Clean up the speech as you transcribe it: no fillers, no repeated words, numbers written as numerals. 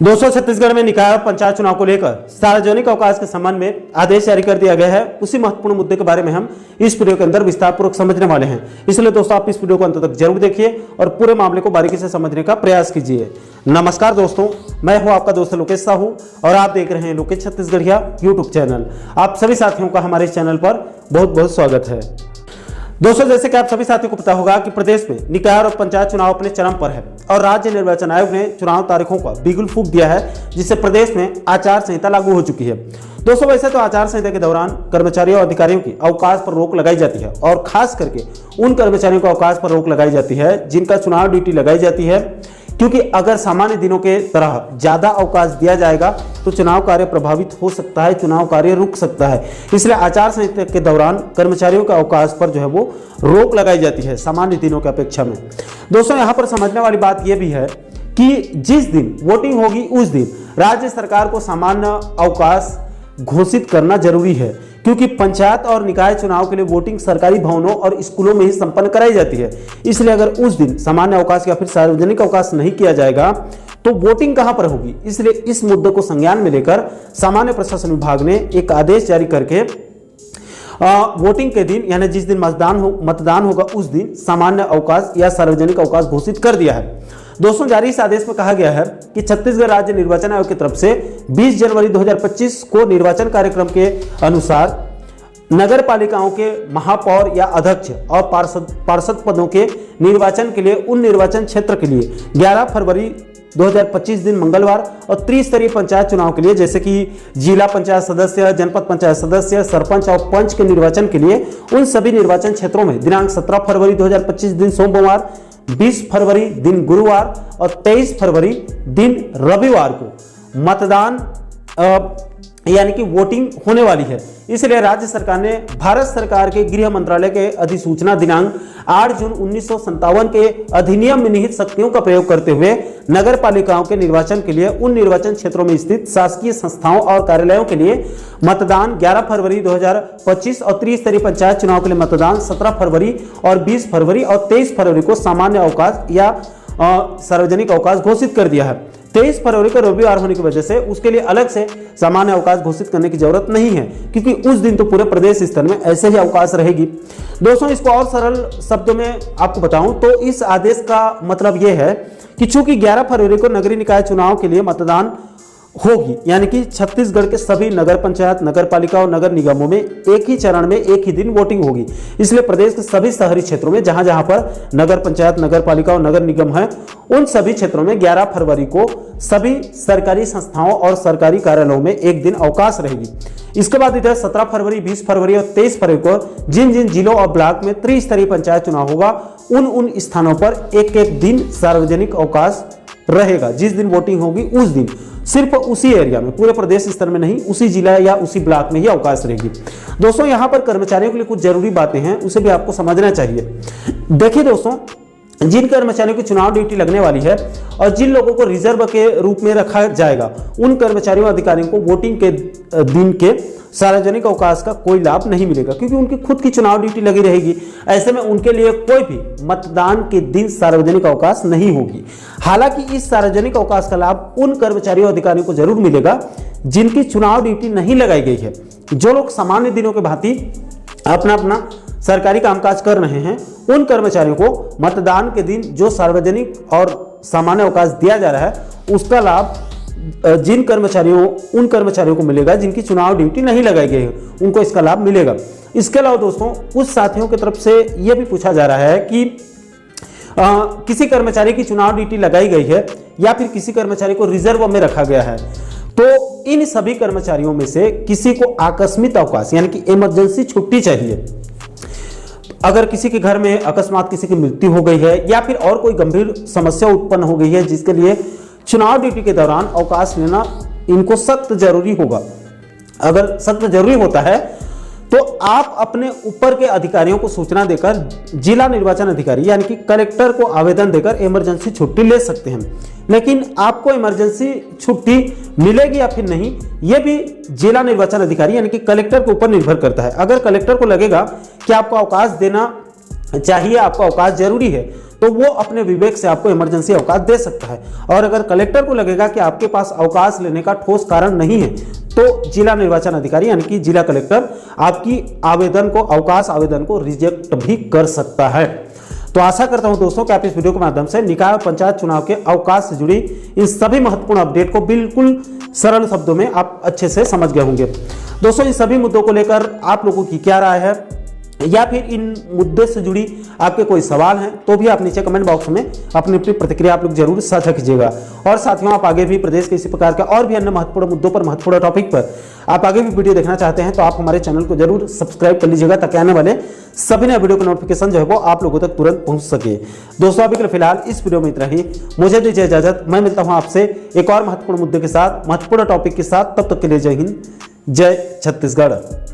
दोस्तों, छत्तीसगढ़ में निकाय और पंचायत चुनाव को लेकर सार्वजनिक अवकाश के संबंध में आदेश जारी कर दिया गया है। उसी महत्वपूर्ण मुद्दे के बारे में हम इस वीडियो के अंदर विस्तारपूर्वक समझने वाले हैं। इसलिए दोस्तों, आप इस वीडियो को अंत तक जरूर देखिए और पूरे मामले को बारीकी से समझने का प्रयास कीजिए। नमस्कार दोस्तों, मैं हूं आपका दोस्त लोकेश साहू और आप देख रहे हैं लोकेश छत्तीसगढ़िया यूट्यूब चैनल। आप सभी साथियों का हमारे इस चैनल पर बहुत बहुत स्वागत है। दोस्तों, जैसे कि आप सभी साथियों को पता होगा कि प्रदेश में निकाय और पंचायत चुनाव अपने चरम पर है और राज्य निर्वाचन आयोग ने चुनाव तारीखों का बिगुल फूंक दिया है, जिससे प्रदेश में आचार संहिता लागू हो चुकी है। दोस्तों, वैसे तो आचार संहिता के दौरान कर्मचारियों और अधिकारियों की अवकाश पर रोक लगाई जाती है और खास करके उन कर्मचारियों को अवकाश पर रोक लगाई जाती है जिनका चुनाव ड्यूटी लगाई जाती है, क्योंकि अगर सामान्य दिनों के तरह ज्यादा अवकाश दिया जाएगा तो चुनाव कार्य प्रभावित हो सकता है, चुनाव कार्य रुक सकता है। इसलिए आचार संहिता के दौरान कर्मचारियों के अवकाश पर जो है वो रोक लगाई जाती है सामान्य दिनों की अपेक्षा में। दोस्तों, यहाँ पर समझने वाली बात यह भी है कि जिस दिन वोटिंग होगी उस दिन राज्य सरकार को सामान्य अवकाश घोषित करना जरूरी है, क्योंकि पंचायत और निकाय चुनाव के लिए वोटिंग सरकारी भवनों और स्कूलों में ही संपन्न कराई जाती है। इसलिए अगर उस दिन सामान्य अवकाश या फिर सार्वजनिक अवकाश नहीं किया जाएगा तो वोटिंग कहां पर होगी। इसलिए इस मुद्दे को संज्ञान में लेकर सामान्य प्रशासन विभाग ने एक आदेश जारी करके वोटिंग के दिन यानी जिस दिन मतदान होगा उस दिन सामान्य अवकाश या सार्वजनिक अवकाश घोषित कर दिया है। दोस्तों, जारी इस आदेश में कहा गया है कि छत्तीसगढ़ राज्य निर्वाचन आयोग की तरफ से 20 जनवरी 2025 को निर्वाचन कार्यक्रम के अनुसार नगर पालिकाओं के महापौर या अध्यक्ष और पार्षद पदों के निर्वाचन के लिए उन निर्वाचन क्षेत्र के लिए 11 फरवरी 2025 दिन मंगलवार और त्रिस्तरीय पंचायत चुनाव के लिए, जैसे कि जिला पंचायत सदस्य, जनपद पंचायत सदस्य, सरपंच और पंच के निर्वाचन के लिए उन सभी निर्वाचन क्षेत्रों में दिनांक 17 फरवरी 2025 दिन सोमवार, 20 फरवरी दिन गुरुवार और 23 फरवरी दिन रविवार को मतदान यानी कि वोटिंग होने वाली है। इसलिए राज्य सरकार ने भारत सरकार के गृह मंत्रालय के अधिसूचना दिनांक 8 जून 1957 के अधिनियम में निहित शक्तियों का प्रयोग करते हुए नगर पालिकाओं के निर्वाचन के लिए उन निर्वाचन क्षेत्रों में स्थित शासकीय संस्थाओं और कार्यालयों के लिए मतदान 11 फरवरी 2025 और त्रिस्तरीय पंचायत चुनाव के लिए मतदान 17 फरवरी और 20 फरवरी और 23 फरवरी को सामान्य अवकाश या सार्वजनिक अवकाश घोषित कर दिया है। 23 फरवरी को रविवार होने की वजह से उसके लिए अलग से सामान्य अवकाश घोषित करने की जरूरत नहीं है, क्योंकि उस दिन तो पूरे प्रदेश स्तर में ऐसे ही अवकाश रहेगी। दोस्तों, इसको और सरल शब्दों में आपको बताऊं तो इस आदेश का मतलब यह है कि चूंकि 11 फरवरी को नगरीय निकाय चुनाव के लिए मतदान होगी, यानी कि छत्तीसगढ़ के सभी नगर पंचायत, नगर पालिका और नगर निगमों में एक ही चरण में एक ही दिन वोटिंग होगी। इसलिए प्रदेश के सभी शहरी क्षेत्रों में जहां जहां पर नगर पंचायत, नगर पालिका और नगर निगम है, उन सभी क्षेत्रों में 11 फरवरी को सभी सरकारी संस्थाओं और सरकारी कार्यालयों में एक दिन अवकाश रहेगी। इसके बाद इधर 17 फरवरी, 20 फरवरी और 23 फरवरी को जिन जिन जिलों और ब्लॉक में त्रिस्तरीय पंचायत चुनाव होगा उन स्थानों पर एक एक दिन सार्वजनिक अवकाश रहेगा। जिस दिन वोटिंग होगी उस दिन सिर्फ उसी एरिया में, पूरे प्रदेश स्तर में नहीं, उसी जिला या उसी ब्लॉक में ही अवकाश रहेगी। दोस्तों, यहां पर कर्मचारियों के लिए कुछ जरूरी बातें हैं, उसे भी आपको समझना चाहिए। देखिए दोस्तों, जिन कर्मचारियों की चुनाव ड्यूटी लगने वाली है और जिन लोगों को रिजर्व के रूप में रखा जाएगा, उन कर्मचारियों अधिकारियों को वोटिंग के दिन के सार्वजनिक अवकाश का कोई लाभ नहीं मिलेगा, क्योंकि उनकी खुद की चुनाव ड्यूटी लगी रहेगी। ऐसे में उनके लिए कोई भी मतदान के दिन सार्वजनिक अवकाश नहीं होगी। हालांकि इस सार्वजनिक अवकाश का लाभ उन कर्मचारियों अधिकारियों को जरूर मिलेगा जिनकी चुनाव ड्यूटी नहीं लगाई गई है। जो लोग सामान्य दिनों के भांति अपना अपना सरकारी कामकाज कर रहे हैं, उन कर्मचारियों को मतदान के दिन जो सार्वजनिक और सामान्य अवकाश दिया जा रहा है उसका लाभ उन कर्मचारियों को मिलेगा जिनकी चुनाव ड्यूटी नहीं लगाई गई है, उनको इसका लाभ मिलेगा। इसके अलावा दोस्तों, कुछ साथियों की तरफ से यह भी पूछा जा रहा है कि किसी कर्मचारी की चुनाव ड्यूटी लगाई गई है या फिर किसी कर्मचारी को रिजर्व में रखा गया है, तो इन सभी कर्मचारियों में से किसी को आकस्मिक अवकाश यानी कि इमरजेंसी छुट्टी चाहिए। अगर किसी के घर में अकस्मात किसी की मृत्यु हो गई है या फिर और कोई गंभीर समस्या उत्पन्न हो गई है जिसके लिए चुनाव ड्यूटी के दौरान अवकाश लेना इनको सख्त जरूरी होगा, अगर सख्त जरूरी होता है तो आप अपने ऊपर के अधिकारियों को सूचना देकर जिला निर्वाचन अधिकारी यानी कि कलेक्टर को आवेदन देकर इमरजेंसी छुट्टी ले सकते हैं। लेकिन आपको इमरजेंसी छुट्टी मिलेगी या फिर नहीं, यह भी जिला निर्वाचन अधिकारी यानी कि कलेक्टर के ऊपर निर्भर करता है। अगर कलेक्टर को लगेगा कि आपको अवकाश देना चाहिए, आपका अवकाश जरूरी है, तो वो अपने विवेक से आपको इमरजेंसी अवकाश दे सकता है। और अगर कलेक्टर को लगेगा कि आपके पास अवकाश लेने का ठोस कारण नहीं है तो जिला निर्वाचन अधिकारी यानी कि जिला कलेक्टर आपकी आवेदन को, अवकाश आवेदन को रिजेक्ट भी कर सकता है। तो आशा करता हूं दोस्तों कि आप इस वीडियो के माध्यम से निकाय और पंचायत चुनाव के अवकाश से जुड़ी इन सभी महत्वपूर्ण अपडेट को बिल्कुल सरल शब्दों में आप अच्छे से समझ गए होंगे। दोस्तों इन सभी मुद्दों को लेकर आप लोगों की क्या राय है या फिर इन मुद्दे से जुड़ी आपके कोई सवाल हैं तो भी आप नीचे कमेंट बॉक्स में अपनी अपनी प्रतिक्रिया आप लोग जरूर साझा कीजिएगा। और साथियों आप आगे भी प्रदेश के इसी प्रकार के और भी अन्य महत्वपूर्ण मुद्दों पर, महत्वपूर्ण टॉपिक पर आप आगे भी वीडियो देखना चाहते हैं तो आप हमारे चैनल को जरूर सब्सक्राइब कर लीजिएगा ताकि आने वाले सभी नए वीडियो का नोटिफिकेशन जो है वो आप लोगों तक तुरंत पहुंच सके। दोस्तों अभी के लिए फिलहाल इस वीडियो में इतना ही, मुझे दीजिए इजाजत। मैं मिलता हूं आपसे एक और महत्वपूर्ण मुद्दे के साथ, महत्वपूर्ण टॉपिक के साथ। तब तक के लिए जय हिंद, जय छत्तीसगढ़।